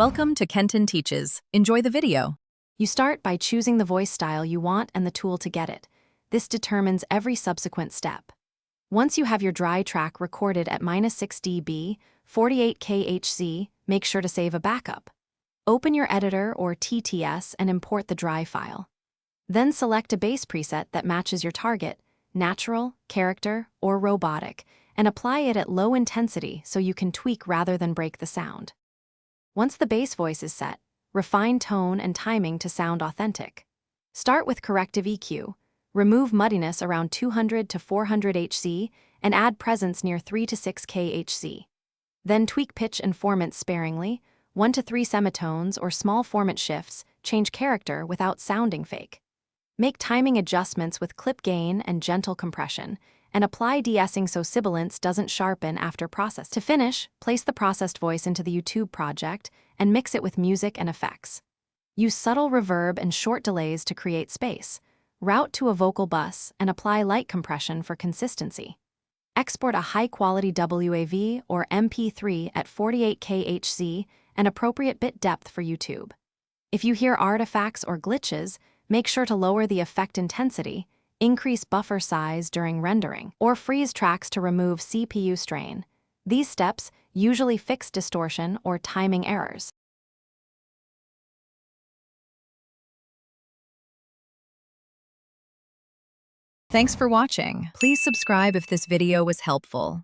Welcome to Kenton Teaches. Enjoy the video. You start by choosing the voice style you want and the tool to get it. This determines every subsequent step. Once you have your dry track recorded at -6 dB, 48 kHz, make sure to save a backup. Open your editor or TTS and import the dry file. Then select a bass preset that matches your target, natural, character, or robotic, and apply it at low intensity so you can tweak rather than break the sound. Once the bass voice is set, refine tone and timing to sound authentic. Start with corrective EQ, remove muddiness around 200 to 400 Hz, and add presence near 3 to 6 kHz. Then tweak pitch and formant sparingly, 1 to 3 semitones or small formant shifts, change character without sounding fake. Make timing adjustments with clip gain and gentle compression, and apply de-essing so sibilance doesn't sharpen after process. To finish, place the processed voice into the YouTube project and mix it with music and effects. Use subtle reverb and short delays to create space. Route to a vocal bus and apply light compression for consistency. Export a high-quality WAV or MP3 at 48 kHz and appropriate bit depth for YouTube. If you hear artifacts or glitches, make sure to lower the effect intensity, increase buffer size during rendering, or freeze tracks to remove CPU strain. These steps usually fix distortion or timing errors. Thanks for watching. Please subscribe if this video was helpful.